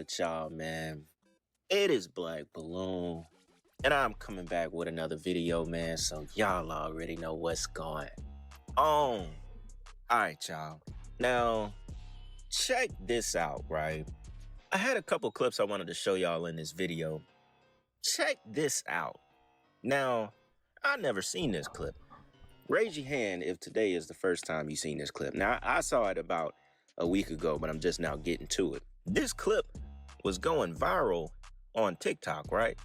with y'all, man? It is Black Balloon, and I'm coming back with another video, man. So y'all already know what's going on. Alright, y'all. Now, check this out, right? I had a couple clips I wanted to show y'all in this video. Check this out. Now, I've never seen this clip. Raise your hand if today is the first time you've seen this clip. Now, I saw it about a week ago, but I'm just now getting to it. This clip was going viral on TikTok, right?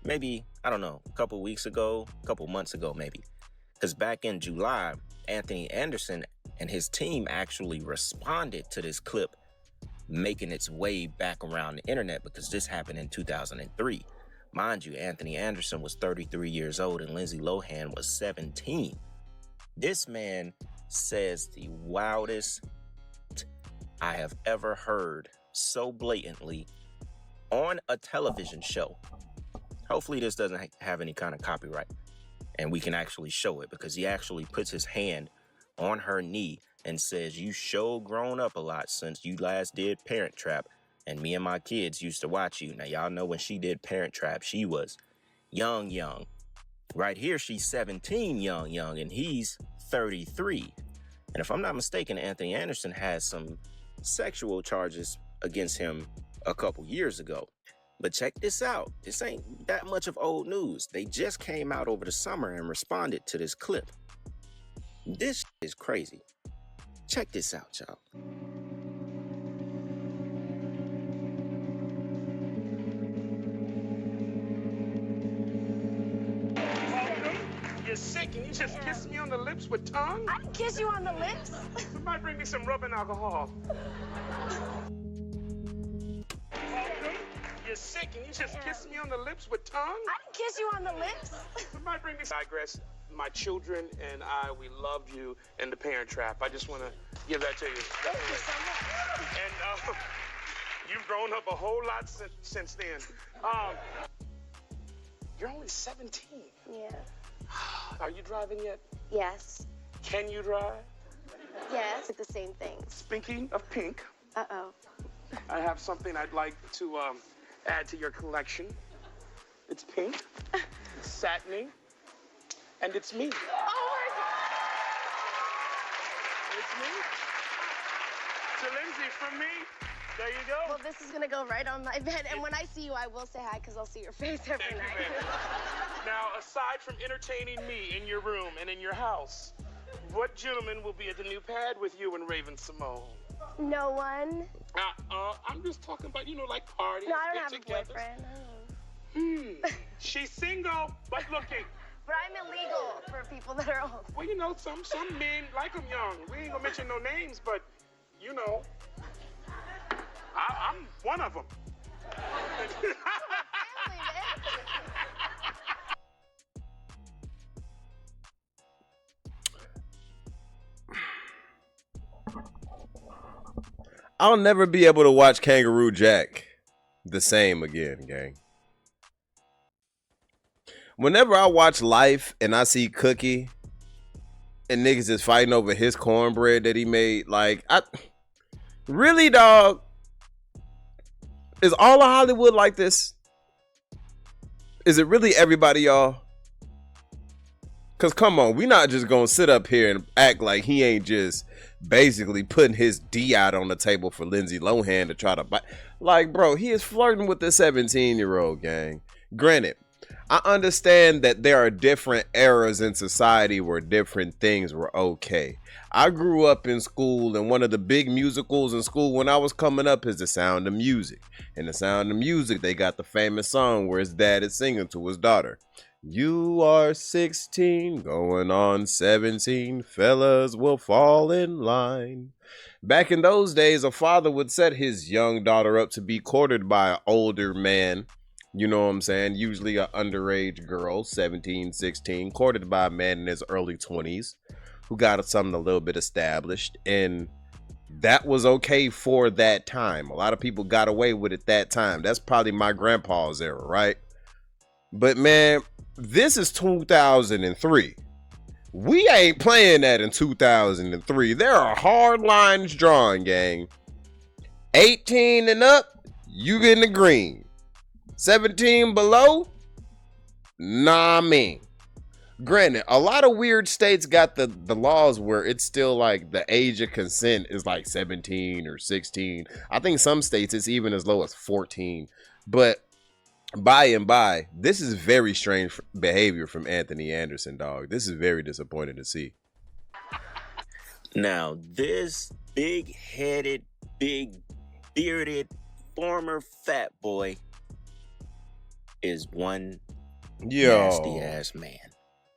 Maybe, I don't know, a couple weeks ago, a couple months ago, maybe. Because back in July, Anthony Anderson and his team actually responded to this clip, making its way back around the internet because this happened in 2003. Mind you, Anthony Anderson was 33 years old and Lindsay Lohan was 17. This man says the wildest I have ever heard so blatantly on a television show. Hopefully this doesn't have any kind of copyright and we can actually show it, because he actually puts his hand on her knee and says, "You sure grown up a lot since you last did Parent Trap, and me and my kids used to watch you." Now y'all know when she did Parent Trap, she was young. Right here, she's 17, young, and he's 33. And if I'm not mistaken, Anthony Anderson has some sexual charges against him a couple years ago. But check this out. This ain't that much of old news. They just came out over the summer and responded to this clip. This is crazy. Check this out, y'all. You're sick and you just kissed me on the lips with tongue? I didn't kiss you on the lips. Somebody bring me some rubbing alcohol. You're sick and you just kissed me on the lips with tongue? I didn't kiss you on the lips. Somebody bring me some. I digress. My children and I, we love you and the Parent Trap. I just want to give that to you. Thank you so much. And you've grown up a whole lot since then. You're only 17. Yeah. Are you driving yet? Yes. Can you drive? Yes. It's the same thing. Speaking of pink, Uh-oh. I have something I'd like to add to your collection. It's pink, it's satiny, and it's me. Oh my God. It's me. To Lindsay, from me. There you go. Well, this is gonna go right on my bed, and when I see you, I will say hi because I'll see your face every Thank night. you, baby. Now, aside from entertaining me in your room and in your house, what gentleman will be at the new pad with you and Raven Simone? No one. I'm just talking about, like parties. No, I don't have get-togethers. a boyfriend. She's single, but looking. But I'm illegal for people that are old. Well, some men like them young. We ain't gonna mention no names, but, I'm one of them. I'll never be able to watch Kangaroo Jack the same again, gang. Whenever I watch Life and I see Cookie and niggas is fighting over his cornbread that he made, really, dog? Is all of Hollywood like this? Is it really everybody, y'all? Because come on, we not just gonna sit up here and act like he ain't just basically putting his D out on the table for Lindsay Lohan to try to buy. Like, bro, he is flirting with the 17-year-old, gang. Granted, I understand that there are different eras in society where different things were okay. I grew up in school, and one of the big musicals in school when I was coming up is The Sound of Music. In The Sound of Music, they got the famous song where his dad is singing to his daughter. You are 16, going on 17, fellas will fall in line. Back in those days, a father would set his young daughter up to be courted by an older man. You know what I'm saying? Usually an underage girl, 17, 16, courted by a man in his early 20s who got something a little bit established. And that was okay for that time. A lot of people got away with it that time. That's probably my grandpa's era, right? But man, this is 2003. We ain't playing that in 2003. There are hard lines drawn, gang. 18 and up, You getting the green. 17 below? Nah, man. Granted, a lot of weird states got the laws where it's still like the age of consent is like 17 or 16. I think some states it's even as low as 14. But by and by, this is very strange behavior from Anthony Anderson, dog. This is very disappointing to see. Now, this big-headed, big-bearded, former fat boy is one nasty-ass man.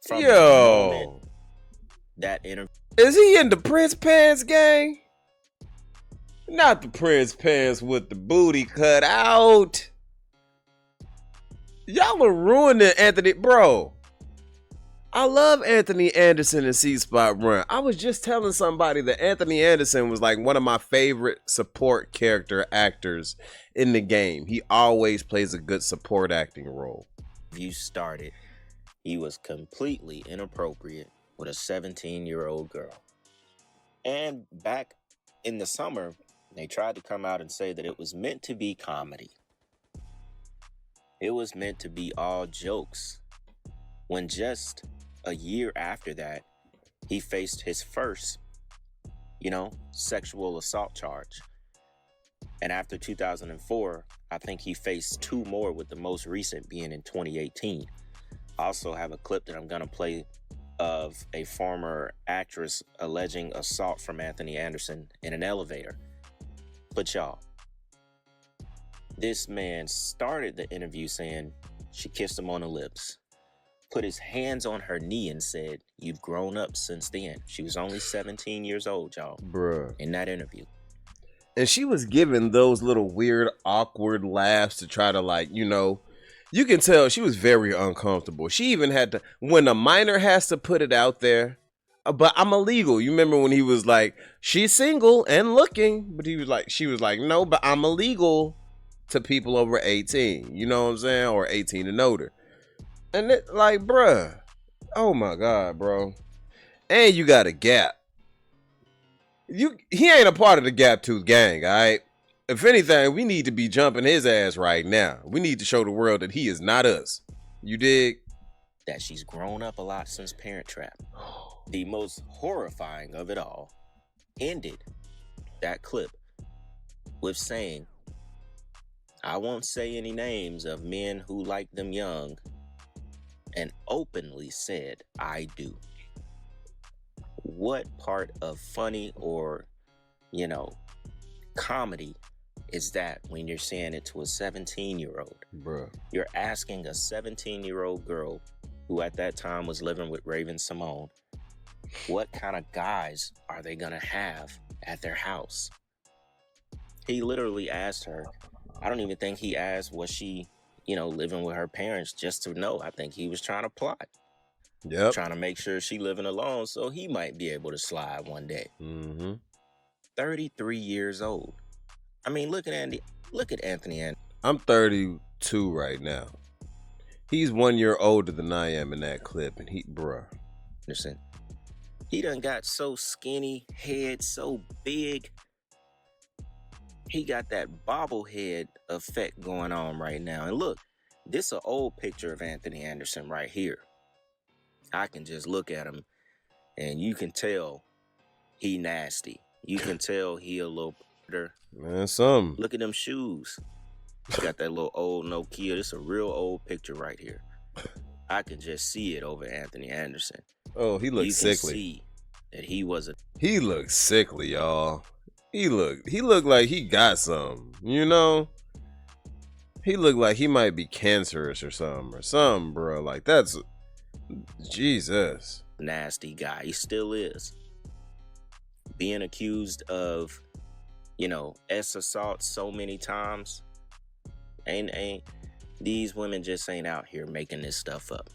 From the moment that interview. Is he in the Prince Pants gang? Not the Prince Pants with the booty cut out. Y'all are ruining Anthony, bro. I love Anthony Anderson and C Spot Run. I was just telling somebody that Anthony Anderson was like one of my favorite support character actors in the game. He always plays a good support acting role. You started. He was completely inappropriate with a 17-year-old girl. And back in the summer, they tried to come out and say that it was meant to be comedy. It was meant to be all jokes. When just a year after that, he faced his first, sexual assault charge. And after 2004, I think he faced 2 more, with the most recent being in 2018. I also have a clip that I'm going to play of a former actress alleging assault from Anthony Anderson in an elevator. But y'all, this man started the interview saying she kissed him on the lips, put his hands on her knee and said, "You've grown up since then." She was only 17 years old, y'all. Bruh. In that interview. And she was giving those little weird, awkward laughs to try to you can tell she was very uncomfortable. She even had to, when a minor has to put it out there, but I'm illegal. You remember when he was like, she's single and looking, but she was like, no, but I'm illegal to people over 18. You know what I'm saying? Or 18 and older. And it bruh, oh my God, bro. And you got a Gap. He ain't a part of the Gap Tooth gang, all right? If anything, we need to be jumping his ass right now. We need to show the world that he is not us. You dig? That she's grown up a lot since Parent Trap. The most horrifying of it all ended that clip with saying, "I won't say any names of men who like them young," and openly said, "I do." What part of funny or, comedy is that when you're saying it to a 17-year-old? Bruh. You're asking a 17-year-old girl who at that time was living with Raven Simone, what kind of guys are they gonna have at their house? He literally asked her. I don't even think he asked, was she, living with her parents just to know. I think he was trying to plot. Yep. Trying to make sure she living alone so he might be able to slide one day. 33 years old. I mean, look at Anthony. I'm 32 right now. He's 1 year older than I am in that clip, and bruh. Anderson. He done got so skinny, head so big. He got that bobblehead effect going on right now. And look, this is an old picture of Anthony Anderson right here. I can just look at him and you can tell he nasty. You can tell he a little better. Man, some. Look at them shoes. He got that little old Nokia. This is a real old picture right here. I can just see it over Anthony Anderson. Oh, he looks sickly. You can see that he was a... He looks sickly, y'all. He looked like he got something, He looked like he might be cancerous or something, bro. Like, that's... Jesus. Nasty guy. He still is. Being accused of, assault so many times. Ain't these women just ain't out here making this stuff up.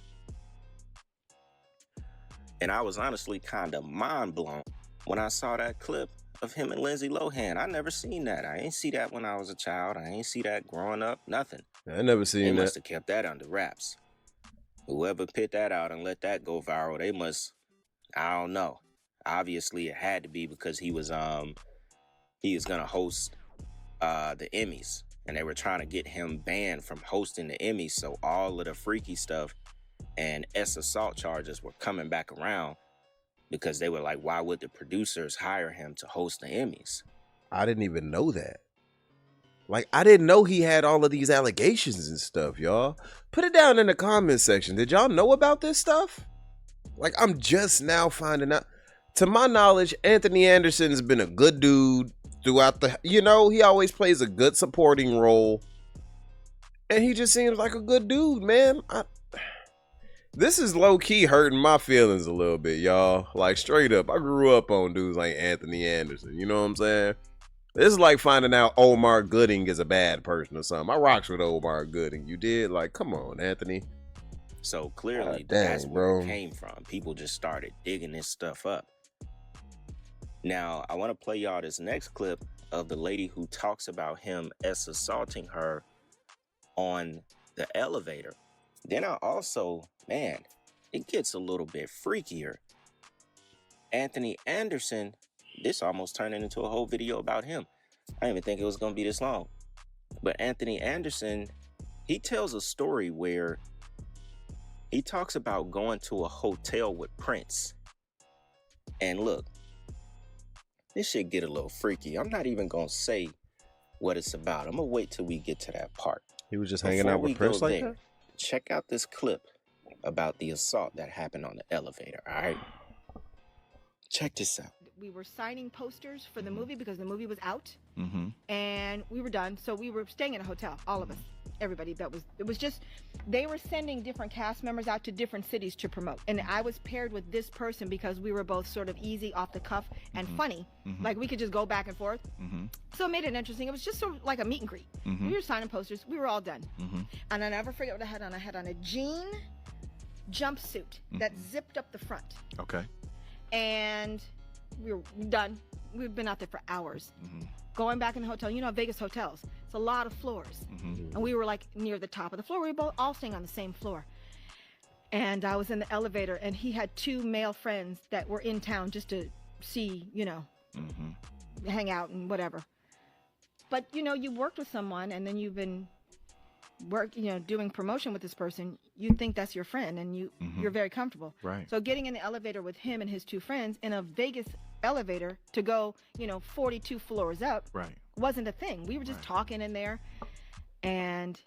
And I was honestly kind of mind blown when I saw that clip of him and Lindsay Lohan. I never seen that. I ain't see that when I was a child. I ain't see that growing up. Nothing. I never seen that. They must have kept that under wraps. Whoever put that out and let that go viral, they must, I don't know. Obviously, it had to be because he was gonna host the Emmys, and they were trying to get him banned from hosting the Emmys. So all of the freaky stuff and assault charges were coming back around because they were like, why would the producers hire him to host the Emmys? I didn't even know that. Like, I didn't know he had all of these allegations and stuff, y'all. Put it down in the comment section. Did y'all know about this stuff? Like, I'm just now finding out. To my knowledge, Anthony Anderson's been a good dude throughout the, he always plays a good supporting role. And he just seems like a good dude, man. This is low-key hurting my feelings a little bit, y'all. Like, straight up, I grew up on dudes like Anthony Anderson. You know what I'm saying? This is like finding out Omar Gooding is a bad person or something. I rocks with Omar Gooding. You did? Like, come on, Anthony. So clearly, dang, that's where bro. it came from. People just started digging this stuff up. Now, I want to play y'all this next clip of the lady who talks about him assaulting her on the elevator. Then I also, man, it gets a little bit freakier. Anthony Anderson, this almost turned into a whole video about him. I didn't even think it was going to be this long. But Anthony Anderson, he tells a story where he talks about going to a hotel with Prince. And look, this shit get a little freaky. I'm not even going to say what it's about. I'm going to wait till we get to that part. He was just hanging out with Prince like that? Check out this clip about the assault that happened on the elevator, all right? Check this out. We were signing posters for the movie because the movie was out, Mm-hmm. and we were done. So we were staying in a hotel, all of us, everybody. It was just, they were sending different cast members out to different cities to promote. And I was paired with this person because we were both sort of easy, off the cuff, and funny. Mm-hmm. Like we could just go back and forth. Mm-hmm. So it made it interesting. It was just sort of like a meet and greet. Mm-hmm. We were signing posters. We were all done. Mm-hmm. And I never forget what I had on. I had on a jean jumpsuit that zipped up the front. Okay. And we were done. We'd been out there for hours. Mm-hmm. Going back in the hotel, Vegas hotels, it's a lot of floors. Mm-hmm. And we were like near the top of the floor. We were both all staying on the same floor. And I was in the elevator, and he had two male friends that were in town just to see, Mm-hmm. hang out and whatever. But, you worked with someone, and then you've been doing promotion with this person. You think that's your friend, and you're very comfortable. Right. So getting in the elevator with him and his two friends in a Vegas elevator to go, 42 floors up, Right. wasn't a thing. We were just Right. talking in there, and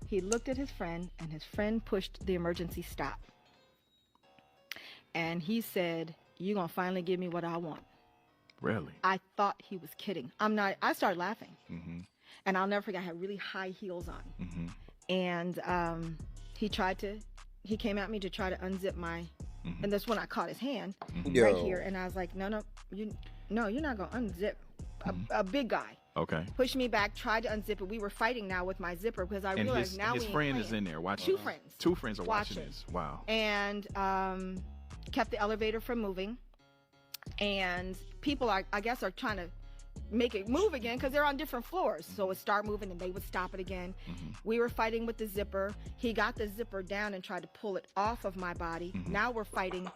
he looked at his friend, and his friend pushed the emergency stop. And he said, "You're going to finally give me what I want." Really? I thought he was kidding. I started laughing. Mm-hmm. And I'll never forget, I had really high heels on. Mm-hmm. And he came at me to try to unzip my, Mm-hmm. and that's when I caught his hand Yo. right here. And I was like, no, you're not going to unzip a big guy. Okay. Pushed me back, tried to unzip it. We were fighting now with my zipper because I And realized now his we friend ain't is in there watching. Two friends. Two friends are watching Watching. this. Wow. And kept the elevator from moving. And people I guess are trying to make it move again because they're on different floors. So it would start moving and they would stop it again. Mm-hmm. We were fighting with the zipper. He got the zipper down and tried to pull it off of my body. Mm-hmm. Now we're fighting.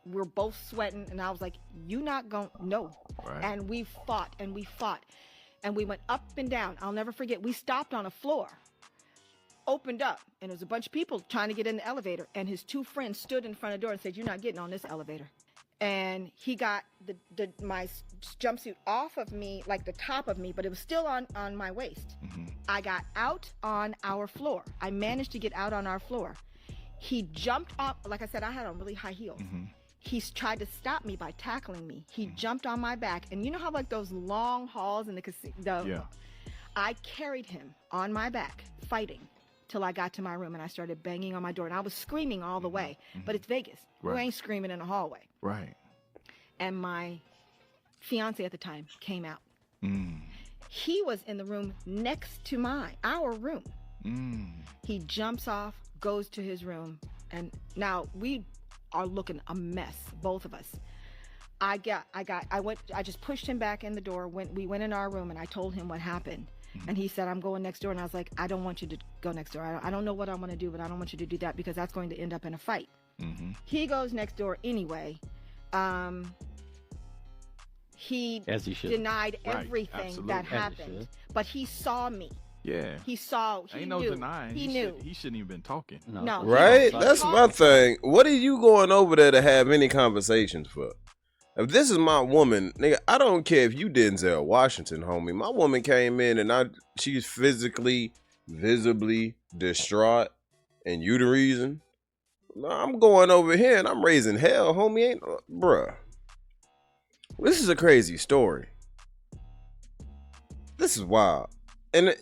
We're both sweating. And I was like, "You not going to, no." Right. And we fought and we fought. And we went up and down. I'll never forget. We stopped on a floor, opened up, and there was a bunch of people trying to get in the elevator. And his two friends stood in front of the door and said, "You're not getting on this elevator." And he got my jumpsuit off of me, like the top of me, but it was still on my waist. Mm-hmm. I got out on our floor. I managed to get out on our floor. He jumped off. Like I said, I had on really high heels. Mm-hmm. He's tried to stop me by tackling me. He jumped on my back. And you know how like those long halls in the casino? Yeah. I carried him on my back, fighting, till I got to my room and I started banging on my door. And I was screaming all the way. But it's Vegas. You Right. ain't screaming in a hallway. Right. And my fiance at the time came out. Mm. He was in the room next to our room. Mm. He jumps off, goes to his room, and now we are looking a mess, both of us. I just pushed him back in the door. We went in our room and I told him what happened. And he said, "I'm going next door." And I was like, "I don't want you to go next door. I don't know what I want to do, but I don't want you to do that because that's going to end up in a fight." Mm-hmm. He goes next door anyway. He As he should. denied Right, everything absolutely. that As he happened, should. but he saw me Yeah. He saw. He Ain't no knew. denying. He knew. He shouldn't even been talking. No. Right? He That's talked. my thing. What are you going over there to have any conversations for? If this is my woman, nigga, I don't care if you Denzel Washington, homie. My woman came in and she's physically, visibly distraught, and you the reason. No, I'm going over here and I'm raising hell, homie. Ain't bruh. This is a crazy story. This is wild. And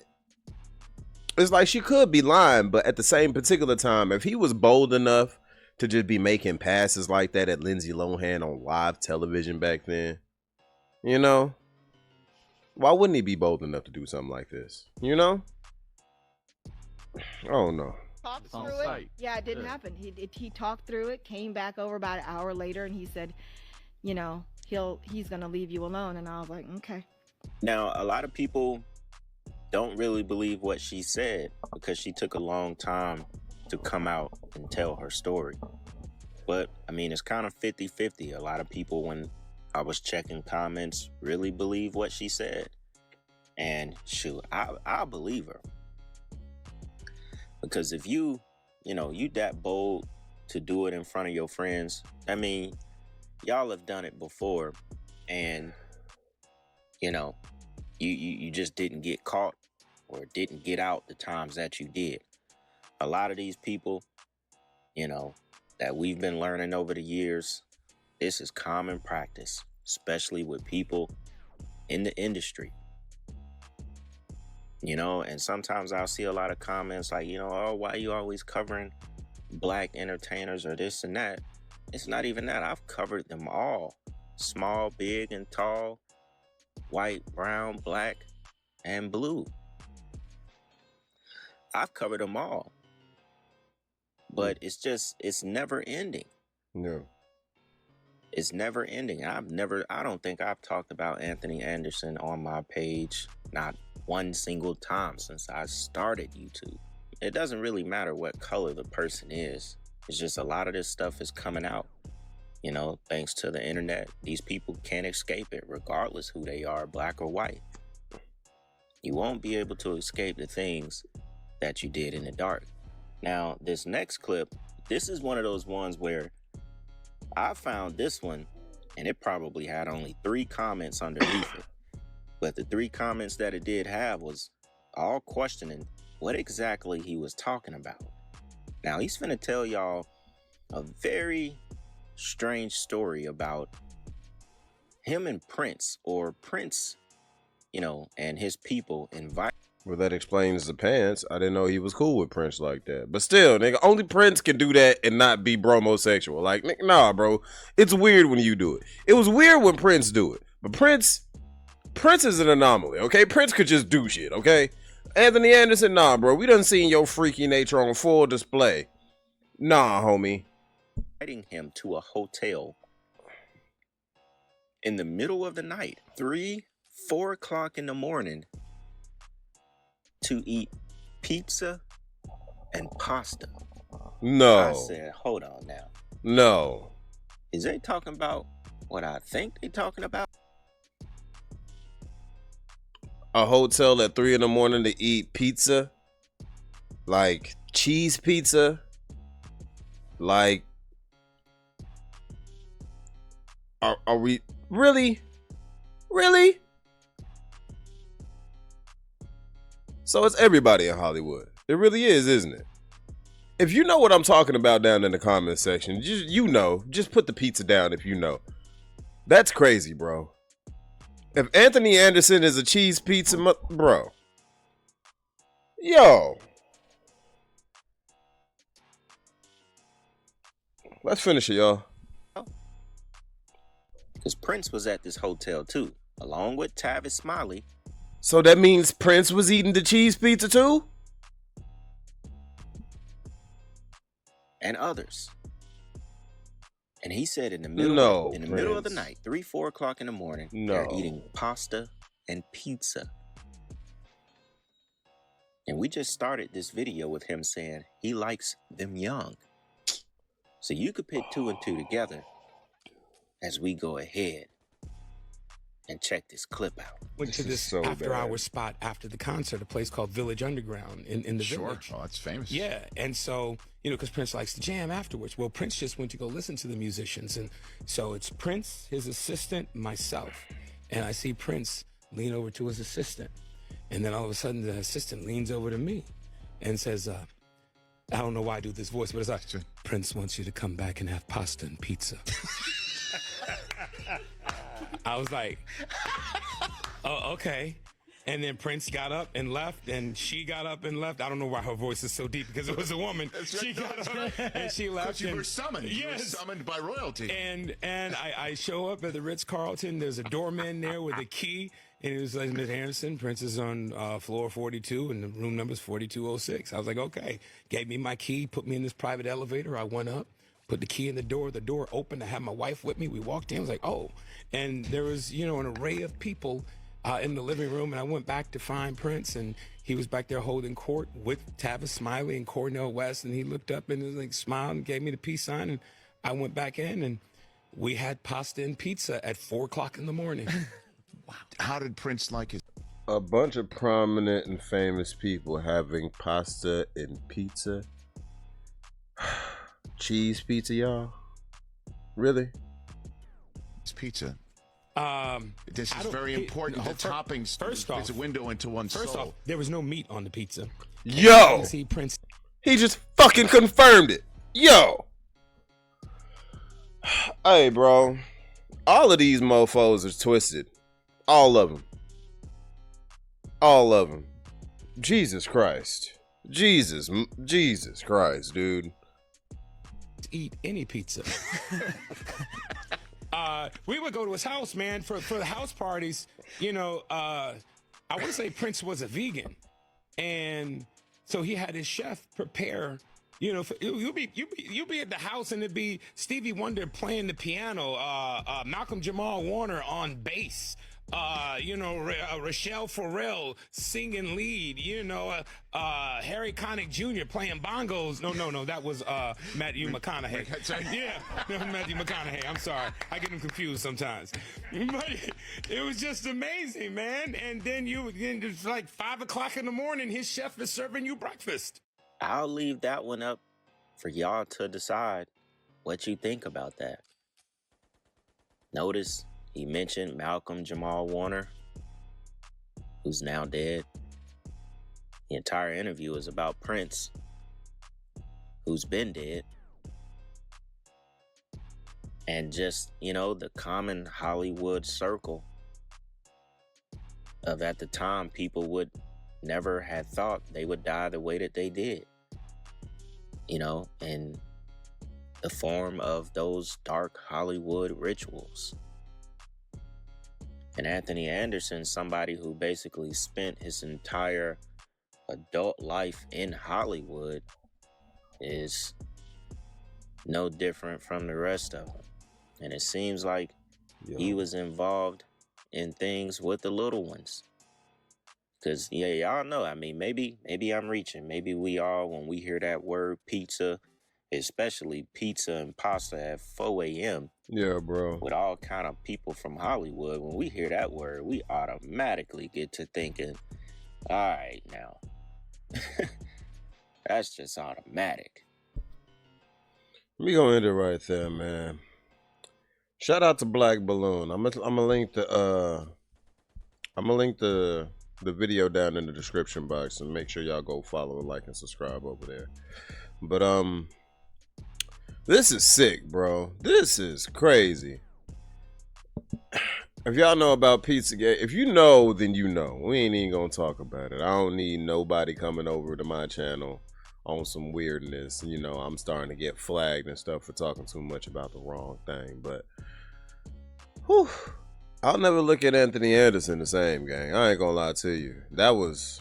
it's like she could be lying, but at the same particular time, if he was bold enough to just be making passes like that at Lindsay Lohan on live television back then, you know, why wouldn't he be bold enough to do something like this? You know? I don't know. Talked It's on through it. site. Yeah, it didn't Yeah. happen. He talked through it, came back over about an hour later, and he said, you know, he's gonna leave you alone. And I was like, okay. Now, a lot of people don't really believe what she said because she took a long time to come out and tell her story. But, I mean, it's kind of 50-50. A lot of people, when I was checking comments, really believe what she said. And shoot, I believe her. Because if you that bold to do it in front of your friends, I mean, y'all have done it before. And, you know, you just didn't get caught or didn't get out the times that you did. A lot of these people, you know, that we've been learning over the years, this is common practice, especially with people in the industry. You know, and sometimes I'll see a lot of comments like, you know, oh, why are you always covering black entertainers or this and that? It's not even that. I've covered them all. Small, big, and tall, white, brown, black, and blue. I've covered them all. But it's never ending. No. It's never ending. I don't think I've talked about Anthony Anderson on my page, not one single time since I started YouTube. It doesn't really matter what color the person is. It's just a lot of this stuff is coming out. You know, thanks to the internet, these people can't escape it, regardless who they are, black or white. You won't be able to escape the things that you did in the dark. Now, this next clip, this is one of those ones where I found this one, and it probably had only 3 comments underneath it. But the 3 comments that it did have was all questioning what exactly he was talking about. Now, he's finna tell y'all a very strange story about him and Prince, or Prince, you know, and his people invite. Well, that explains the pants. I didn't know he was cool with Prince like that. But still, nigga, only Prince can do that and not be bromosexual. Like, nigga, nah, bro. It's weird when you do it. It was weird when Prince do it. But Prince is an anomaly, okay? Prince could just do shit, okay? Anthony Anderson, nah, bro. We done seen your freaky nature on full display. Nah, homie. Inviting him to a hotel in the middle of the night, 3-4 o'clock in the morning, to eat pizza and pasta. No. I said, hold on now. No. Is they talking about what I think they talking about? A hotel at 3 in the morning to eat pizza? Like cheese pizza? Like, are we really? Really? So it's everybody in Hollywood. It really is, isn't it? If you know what I'm talking about down in the comment section, just put the pizza down if you know. That's crazy, bro. If Anthony Anderson is a cheese pizza, bro. Yo. Let's finish it, y'all. Because Prince was at this hotel too, along with Tavis Smiley. So that means Prince was eating the cheese pizza too? And others. And he said in the middle of the night, 3-4 o'clock in the morning, they're eating pasta and pizza. And we just started this video with him saying he likes them young. So you could put 2 and 2 together as we go ahead And check this clip out. Went to This is this so after-hour bad. spot after the concert, a place called Village Underground in the Sure. Village. Oh, that's famous. Yeah, and so, you know, because Prince likes to jam afterwards. Well, Prince just went to go listen to the musicians. And so it's Prince, his assistant, myself. And I see Prince lean over to his assistant. And then all of a sudden, the assistant leans over to me and says, I don't know why I do this voice, but it's like, Prince wants you to come back and have pasta and pizza. I was like, oh, okay. And then Prince got up and left, and she got up and left. I don't know why her voice is so deep, because it was a woman. She got up and she left. You were summoned. Yes. You were summoned by royalty. And I show up at the Ritz-Carlton. There's a doorman there with a key. And it was like, Miss Anderson, Prince is on floor 42, and the room number is 4206. I was like, okay. Gave me my key, put me in this private elevator. I went up, put the key in the door opened. I had my wife with me. We walked in. I was like, oh. And there was, you know, an array of people in the living room. And I went back to find Prince, and he was back there holding court with Tavis Smiley and Cornel West. And he looked up and was like, smiled and gave me the peace sign. And I went back in, and we had pasta and pizza at 4 o'clock in the morning. Wow. How did Prince like his? A bunch of prominent and famous people having pasta and pizza. Cheese pizza, y'all? Really? Pizza. This I is don't- very he- important. no, The toppings. first it's a off- window into one's First soul. off, there was no meat on the pizza. Yo! See Prince. He just fucking confirmed it. Yo! Hey, bro. All of these mofos are twisted. All of them. All of them. Jesus Christ. Jesus Christ, dude. Eat any pizza. We would go to his house, man, for the house parties. You know, I want to say Prince was a vegan, and so he had his chef prepare. You know, you'll be at the house, and it'd be Stevie Wonder playing the piano, Malcolm Jamal Warner on bass. You know, Rochelle Farrell singing lead, you know, Harry Connick Jr. playing bongos. No, that was Matthew McConaughey. Yeah, no, Matthew McConaughey. I'm sorry. I get him confused sometimes. But it was just amazing, man. And then it's like 5 o'clock in the morning, his chef is serving you breakfast. I'll leave that one up for y'all to decide what you think about that. Notice he mentioned Malcolm Jamal Warner, who's now dead. The entire interview is about Prince, who's been dead. And just, you know, the common Hollywood circle of, at the time, people would never have thought they would die the way that they did. You know, in the form of those dark Hollywood rituals. And Anthony Anderson, somebody who basically spent his entire adult life in Hollywood, is no different from the rest of them. And it seems like he was involved in things with the little ones. Because, yeah, y'all know, I mean, maybe I'm reaching. Maybe we all, when we hear that word pizza, especially pizza and pasta at 4 a.m., Yeah, bro. with all kind of people from Hollywood, when we hear that word, we automatically get to thinking, all right, now, that's just automatic. We gonna end it right there, man. Shout out to Black Balloon. I'm gonna link the the video down in the description box, and make sure y'all go follow, like, and subscribe over there. But this is sick, bro. This is crazy. If y'all know about Pizzagate, if you know, then you know. We ain't even gonna talk about it. I don't need nobody coming over to my channel on some weirdness. You know, I'm starting to get flagged and stuff for talking too much about the wrong thing. But, whew, I'll never look at Anthony Anderson the same, gang. I ain't gonna lie to you. That was...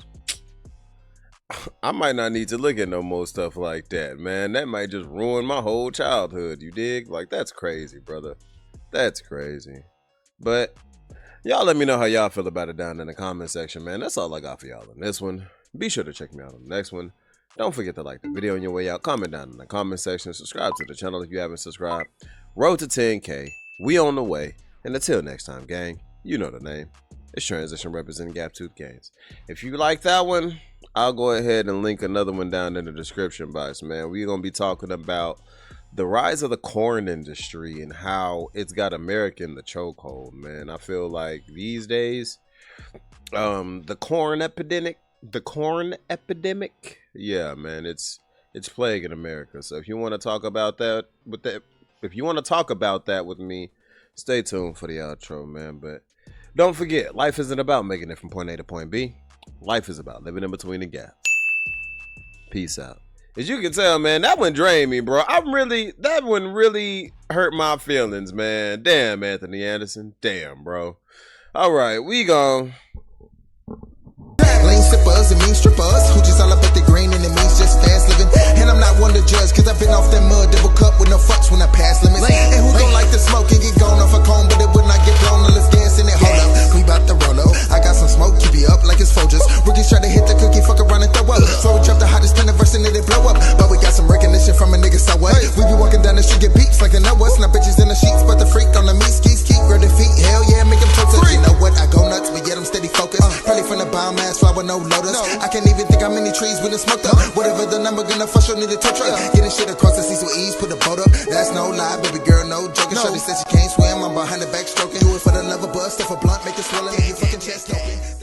I might not need to look at no more stuff like that, man. That might just ruin my whole childhood, you dig? Like, that's crazy, brother. That's crazy. But y'all let me know how y'all feel about it down in the comment section, man. That's all I got for y'all in this one. Be sure to check me out on the next one. Don't forget to like the video on your way out. Comment down in the comment section. Subscribe to the channel if you haven't subscribed. Road to 10K. We on the way. And until next time, gang, You know the name. It's Transition representing Gap Tooth Games. If you like that one, I'll go ahead and link another one down in the description box, man. We're going to be talking about the rise of the corn industry and how it's got America in the chokehold, man. I feel like these days, the corn epidemic, yeah, man, it's plaguing America. So if you want to talk about that with me, stay tuned for the outro, man. But don't forget, life isn't about making it from point A to point B. Life is about living in between the gaps. Peace out. As you can tell, man, that one drained me, bro. That one really hurt my feelings, man. Damn, Anthony Anderson. Damn, bro. All right, we gone. Lane sippers and mean strippers who just all about the green and it means just fast living. And I'm not one to judge, cause I've been off that mud double cup with no fucks when I pass limits. And who don't like to smoke and get gone off a cone, but it would not get blown unless gas in it. Hold up, we bout to roll up. I got some smoke, keep you up like it's Folgers. Rookies try to hit the cookie, fuck around and throw up. So we drop the hottest pen verse and it blow up. But we got some recognition from a nigga, so what? We be walking down the street, get beats like they know us. Now bitches in the sheets, but the freak on the meat skis keep grab their feet. Hell yeah, make them toe touch. You know what? I go nuts, but yet I'm steady focused. Probably from the biomass flower, no lotus. I can't even think how many trees we done smoked up. Whatever the number, gonna fuss, you'll need a tow truck. Getting shit across the seas with ease, put a boat up. That's no lie, baby girl, no joking. Shorty said she can't swim, I'm behind the back stroking. Do it for the love of buzz, stuff a blunt, make it swell and your fucking chest open.